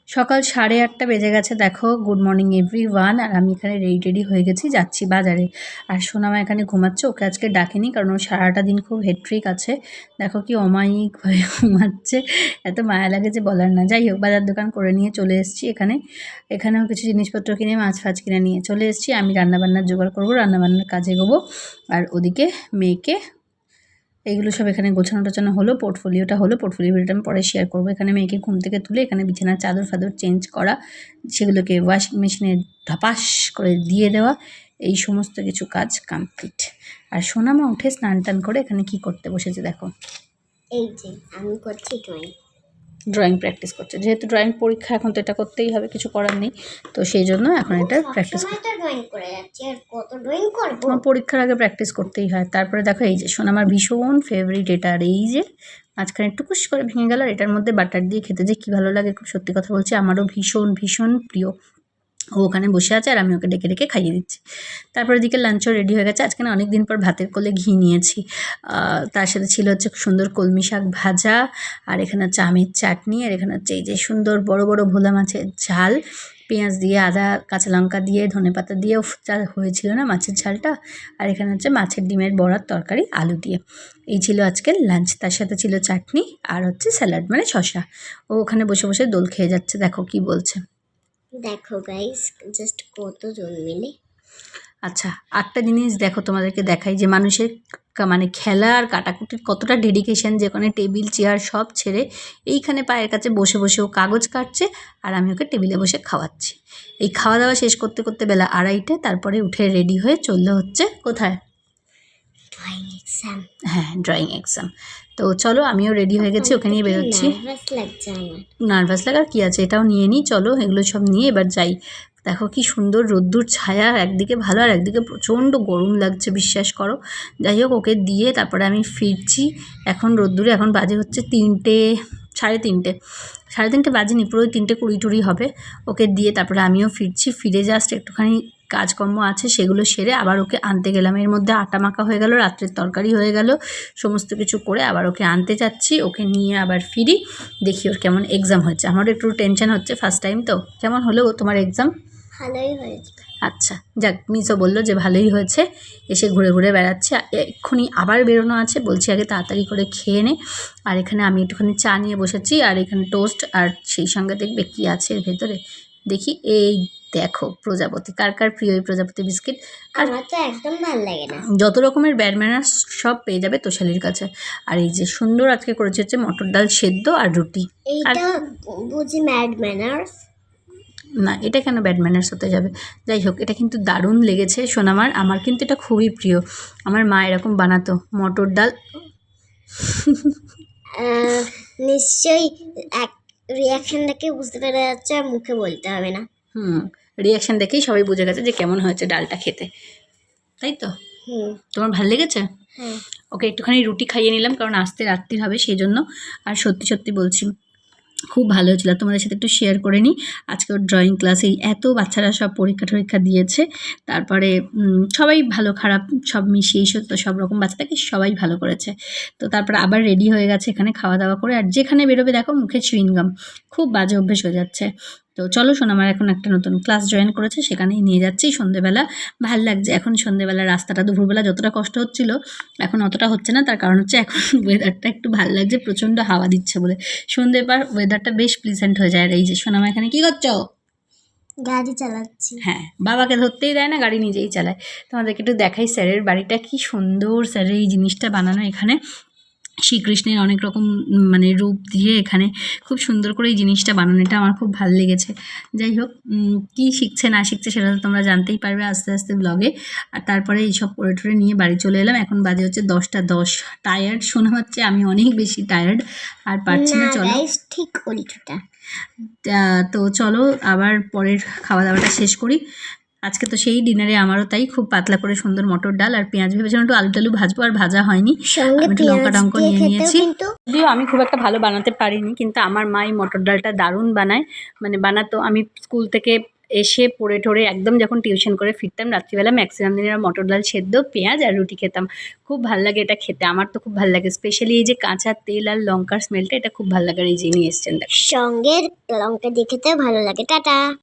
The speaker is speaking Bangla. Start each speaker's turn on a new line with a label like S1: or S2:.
S1: সকাল 8:30 বেজে গেছে। দেখো, গুড মর্নিং এভরিওয়ান। আর আমি এখানে রেডি হয়ে গেছি, যাচ্ছি বাজারে। আর সোনামা এখানে ঘুমাচ্ছে, ওকে আজকে ডাকিনি কারণ ও সারাটা দিন খুব হেট্রিক আছে। দেখো কি অমায়িক হয়ে ঘুমাচ্ছে, এত মায়া লাগে যে বলার না। যাই হোক, বাজার দোকান করে নিয়ে চলে এসেছি এখানেও কিছু জিনিসপত্র কিনে মাছ ফাছ কিনে নিয়ে চলে এসেছি। আমি রান্নাবান্নার জোগাড় করবো, রান্নাবান্নার কাজে এগোবো। আর ওদিকে মেয়েকে এইগুলো সব এখানে গোছানো টোছানো হলো, পোর্টফোলিওটা হলো। পোর্টফোলিও ভিডিওটা আমি পরে শেয়ার করবো। এখানে মেয়েকে ঘুম থেকে তুলে এখানে বিছানার চাদর ফাদর চেঞ্জ করা, সেগুলোকে ওয়াশিং মেশিনে ধপাস করে দিয়ে দেওয়া, এই সমস্ত কিছু কাজ কমপ্লিট। আর সোনামা উঠে স্নান টান করে এখানে কি করতে বসেছে দেখো।
S2: এই যে আমি করছি
S1: ড্রয়িং প্র্যাকটিস করছে। যেহেতু ড্রয়িং পরীক্ষা, এখন তো এটা করতেই হবে, কিছু করার নেই। তো সেই জন্য এখন এটা প্র্যাকটিস
S2: ড্রয়িং করে যাচ্ছি। আর কত ড্রয়িং করব?
S1: তোমার পরীক্ষার আগে প্র্যাকটিস করতেই হয়। তারপরে দেখো, এই যে সোনামার ভীষণ ফেভারিট এটা। আর এই যে মাঝখানে টুকুস করে ভেঙে গেল। আর এটার মধ্যে বাটার দিয়ে খেতে যে কী ভালো লাগে, খুব সত্যি কথা বলছি, আমারও ভীষণ ভীষণ প্রিয়। ও ওখানে বসে আছে আর আমি ওকে ডেকে ডেকে খাইয়ে দিচ্ছি। তারপরে দিকে লাঞ্চও রেডি হয়ে গেছে। আজকে না অনেক দিন পর ভাতের কোলে ঘি নিয়েছি। তার সাথে ছিল হচ্ছে সুন্দর কলমি শাক ভাজা, আর এখানে হচ্ছে আমের চাটনি, আর এখানে হচ্ছে এই যে সুন্দর বড় বড় ভোলা মাছের ঝাল, পেঁয়াজ দিয়ে, আদা কাঁচা লঙ্কা দিয়ে, ধনেপাতা দিয়ে যা হয়েছিল না মাছের ঝালটা। আর এখানে হচ্ছে মাছের ডিমের বড়ার তরকারি আলু দিয়ে। এই ছিল আজকের লাঞ্চ। তার সাথে ছিল চাটনি আর হচ্ছে স্যালাড মানে শসা। ও ওখানে বসে বসে দোল খেয়ে যাচ্ছে। দেখো কি বলছে।
S2: দেখো গাইস, জাস্ট কতজন মিলে।
S1: আচ্ছা, একটা জিনিস দেখো, তোমাদেরকে দেখাই যে মানুষের মানে খেলা আর কাটাকুটির কতটা ডেডিকেশন। যেখানে টেবিল চেয়ার সব ছেড়ে এইখানে পায়ের কাছে বসে বসে ও কাগজ কাটছে, আর আমি ওকে টেবিলে বসে খাওয়াচ্ছি। এই খাওয়া দাওয়া শেষ করতে করতে বেলা 2:30। তারপরে উঠে রেডি হয়ে চললে হচ্ছে কোথায়?
S2: Drawing exam.
S1: হ্যাঁ, ড্রয়িং এক্সাম। তো চলো, আমিও রেডি হয়ে গেছি, ওকে নিয়ে বেরোচ্ছি।
S2: নার্ভাস লাগছে আমার।
S1: নার্ভাস লাগার কী আছে, এটাও নিয়ে নিই। চলো, এগুলো সব নিয়ে এবার যাই। দেখো কি সুন্দর রোদ্দুর ছায়া, একদিকে ভালো আর একদিকে প্রচণ্ড গরম লাগছে, বিশ্বাস করো। যাই হোক, ওকে দিয়ে তারপরে আমি ফিরছি। এখন রোদ্দুরে এখন বাজে হচ্ছে 3টে, 3:30। 3:30 বাজেনি, পুরো 3:20 হবে। ওকে দিয়ে তারপরে আমিও ফিরছি। ফিরে জাস্ট একটুখানি কাজকর্ম আছে, সেগুলো সেরে আবার ওকে আনতে গেলাম। এর মধ্যে আটা মাখা হয়ে গেল, রাত্রের তরকারি হয়ে গেল, সমস্ত কিছু করে আবার ওকে আনতে যাচ্ছি। ওকে নিয়ে আবার ফিরি, দেখি ওর কেমন এক্সাম হচ্ছে। আমারও একটু টেনশন হচ্ছে, ফার্স্ট টাইম তো। কেমন হলো তোমার এক্সাম?
S2: ভালোই হয়েছে।
S1: আচ্ছা, যাক, মিসও বললো যে ভালোই হয়েছে। এসে ঘুরে ঘুরে বেড়াচ্ছে। এক্ষুনি আবার বেরোনো আছে, বলছি আগে তাড়াতাড়ি করে খেয়ে নে। আর এখানে আমি একটুখানি চা নিয়ে বসেছি, আর এখানে টোস্ট, আর সেই সঙ্গে দেখবে কি আছে এর ভেতরে। দেখি, এই দেখো প্রজাপতি। কার কার প্রিয় এই প্রজাপতি বিস্কিট? আর
S2: আমার তো একদম ভালো লাগে না।
S1: যত রকমের ব্যাড ম্যানার্স সব পেয়ে যাবে তোষালির কাছে। আর এই যে সুন্দর আজকে করেছে হচ্ছে মটর ডাল সেদ্ধ আর রুটি।
S2: এইটা বুঝি ম্যাড ম্যানার্স?
S1: না, এটা কেন ব্যাড ম্যানার্স হতে যাবে? যাই হোক, এটা কিন্তু দারুণ লেগেছে সোনামার। আমার কিন্তু এটা খুবই প্রিয়। আমার মা এরকম বানাতো মটর ডাল।
S2: নিশ্চয়ই এক রিয়াকশন দেখে বুঝতে পেরে যাচ্ছে, আর মুখে বলতে হবে না।
S1: রিয়াকশান দেখেই সবাই বুঝে গেছে যে কেমন হয়েছে ডালটা খেতে, তাই তো? তোমার ভালো লেগেছে?
S2: হ্যাঁ।
S1: ওকে একটুখানি রুটি খাইয়ে নিলাম, কারণ আস্তে রাত্রির হবে সেই জন্য। আর সত্যি সত্যি বলছি, খুব ভালো হয়েছিল। তোমাদের সাথে একটু শেয়ার করে নিই। আজকে ওর ড্রয়িং ক্লাসেই এত বাচ্চারা সব পরীক্ষা টরীক্ষা দিয়েছে। তারপরে সবাই ভালো খারাপ সব মিশিয়েই তো সব রকম বাচ্চাটাকে সবাই ভালো করেছে। তো তারপরে আবার রেডি হয়ে গেছে এখানে খাওয়া দাওয়া করে। আর যেখানে বেরোবে দেখো মুখে চুইংগাম, খুব বাজে অভ্যেস হয়ে যাচ্ছে। তো চলো, আমার এখন একটা নতুন ক্লাস জয়েন করেছে, সেখানেই নিয়ে যাচ্ছি। সন্ধেবেলা ভাল লাগছে। এখন সন্ধেবেলা রাস্তাটা দুপুরবেলা যতটা কষ্ট হচ্ছিল, এখন অতটা হচ্ছে না। তার কারণ হচ্ছে এখন ওয়েদারটা একটু ভাল লাগছে, প্রচণ্ড হাওয়া দিচ্ছে বলে। সন্ধের পর ওয়েদারটা বেশ প্লিজেন্ট হয়ে যায়। আর এই যে সোনামা এখানে কী করছো?
S2: গাড়ি চালাচ্ছি।
S1: হ্যাঁ, বাবাকে ধরতেই দেয় না, গাড়ি নিজেই চালায়। তোমাদেরকে একটু দেখাই স্যারের বাড়িটা কি সুন্দর। স্যারের এই জিনিসটা বানানো এখানে শ্রীকৃষ্ণের অনেক রকম মানে রূপ দিয়ে এখানে খুব সুন্দর করে এই জিনিসটা বানানো, এটা আমার খুব ভালো লেগেছে। যাই হোক, কী শিখছে না শিখছে সেটা তো তোমরা জানতেই পারবে আস্তে আস্তে ব্লগে। আর তারপরে এইসব পরে টরে নিয়ে বাড়ি চলে এলাম। এখন বাজে হচ্ছে 10টা 10। টায়ার্ড শোনা হচ্ছে, আমি অনেক বেশি টায়ার্ড, আর পারছি না। চলো
S2: ঠিক উল্টোটা।
S1: তো চলো আবার পরের খাওয়া দাওয়াটা শেষ করি। আজকে তো সেই ডিনারে আমারও তাই খুব পাতলা করে সুন্দর মটর ডাল আর পেঁয়াজ ভেবেছিলাম একটু আলু টালু ভাজবো, আর ভাজা হয়নি। আমি একটু লঙ্কা টঙ্কা নিয়ে নিয়েছি। যদিও আমি খুব একটা ভালো বানাতে পারিনি, কিন্তু আমার মা এই মটর ডালটা দারুণ বানায়, মানে বানাতো। আমি স্কুল থেকে এসে পড়ে টড়ে একদম যখন টিউশন করে ফিরতাম রাত্রিবেলা ম্যাক্সিমাম দিন মটর ডাল সেদ্ধ পেঁয়াজ আর রুটি খেতাম। খুব ভাল লাগে এটা খেতে, আমার তো খুব ভাল লাগে। স্পেশালি এই যে কাঁচা তেল আর লঙ্কার স্মেলটা, এটা খুব ভাল লাগে। আর এই যে নিয়ে এসছেন দেখো।
S2: সঙ্গে লঙ্কা দিয়ে খেতে ভালো লাগে। টাটা।